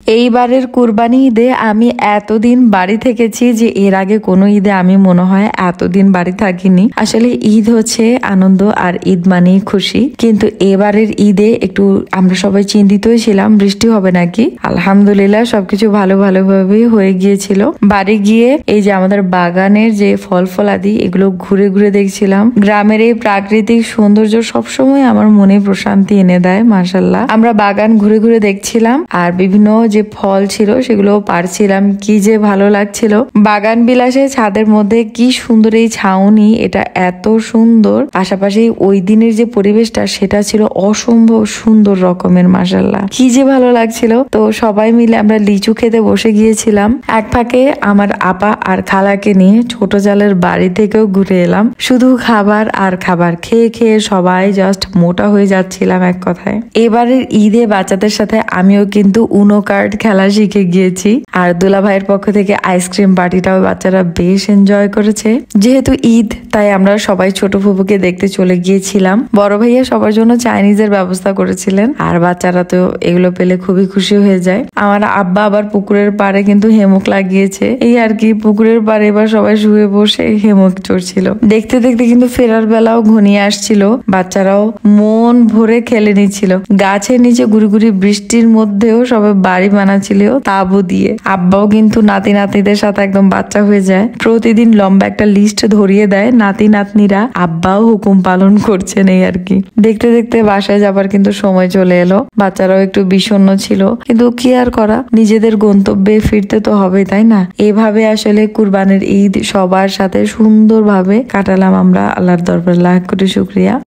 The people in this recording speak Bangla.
এইবারের কুরবানি ঈদে আমি এতদিন বাড়ি থেকেছি যে এর আগে কোনো ঈদে আমি মনে হয় এতদিন বাড়ি থাকিনি। আসলে ঈদ হচ্ছে আনন্দ আর ঈদ মানেই খুশি, কিন্তু এবারের ঈদে একটু আমরা সবাই চিন্তিতই ছিলাম বৃষ্টি হবে নাকি। আলহামদুলিল্লাহ সবকিছু ভালোভাবেই হয়ে গিয়েছিল। বাড়ি গিয়ে এই যে আমাদের বাগানের যে ফল ফলাদি এগুলো ঘুরে ঘুরে দেখছিলাম। গ্রামের এই প্রাকৃতিক সৌন্দর্য সবসময় আমার মনে প্রশান্তি এনে দেয়। মাশাআল্লাহ আমরা বাগান ঘুরে ঘুরে দেখছিলাম আর বিভিন্ন যে ফল ছিল সেগুলো পারছিলাম, কি যে ভালো লাগছিল। বাগান বিলাসে ছাদের মধ্যে কি সুন্দর এই ছাউনি, এটা এত সুন্দর। পাশাপাশি ওই দিনের যে পরিবেশটা সেটা ছিল অসম্ভব সুন্দর রকমের। মাশাআল্লাহ কি যে ভালো লাগছিল। তো সবাই মিলে আমরা লিচু খেতে বসে গিয়েছিলাম। এক ফাঁকে আমার আপা আর খালাকে নিয়ে ছোট জালের বাড়ি থেকেও ঘুরে এলাম। শুধু খাবার আর খাবার খেয়ে খেয়ে সবাই জাস্ট মোটা হয়ে যাচ্ছিলাম এক কথায়। এবারের ঈদে বাচ্চাদের সাথে আমিও কিন্তু উনো কার্ড খেলা শিখে গিয়েছি, আর দুলা ভাইয়ের পক্ষ থেকে আইসক্রিম পার্টিটাও বাচ্চারা বেশ এনজয় করেছে। যেহেতু ঈদ তাই আমরা সবাই ছোট ফুপুকে দেখতে চলে গিয়েছিলাম। বড় ভাইয়া সবার জন্য চাইনিজের ব্যবস্থা করেছিলেন, আর বাচ্চারা তো এগুলো পেলে খুবই খুশি হয়ে যায়। আমার আব্বা আবার পুকুরের পাড়ে কিন্তু হেমক লাগিয়েছে, এই আর কি। পুকুরের পাড়ে এবার সবাই শুয়ে বসে হেমক চড়ছিল। দেখতে দেখতে কিন্তু ফেরার বেলাও ঘনিয়ে আসছিল। বাচ্চারাও মন ভরে খেলে নিচ্ছিল। গাছের নিচে গুড়ি গুড়ি বৃষ্টির মধ্যেও সবাই বাড়ি বানাচ্ছিল তাঁবু দিয়ে। আব্বাও কিন্তু নাতি নাতনিদের সাথে একদম বাচ্চা হয়ে যায়। প্রতিদিন লম্বা একটা লিস্ট ধরিয়ে দেয় নাতি নাতনিরা, আব্বাও হুকুম পালন করছেন এই আর কি। দেখতে দেখতে বাসায় যাবার কিন্তু সময় চলে এলো। বাচ্চারাও একটু বিষণ্ণ ছিল, কিন্তু কি আর করা, নিজেদের গন্তব্যে ফিরতে তো হবে, তাই না? এভাবে আসলে কুরবানির ঈদ সবার সাথে সুন্দরভাবে কাটালাম আমরা। আল্লাহর দরবারে লাখ কোটি শুকরিয়া।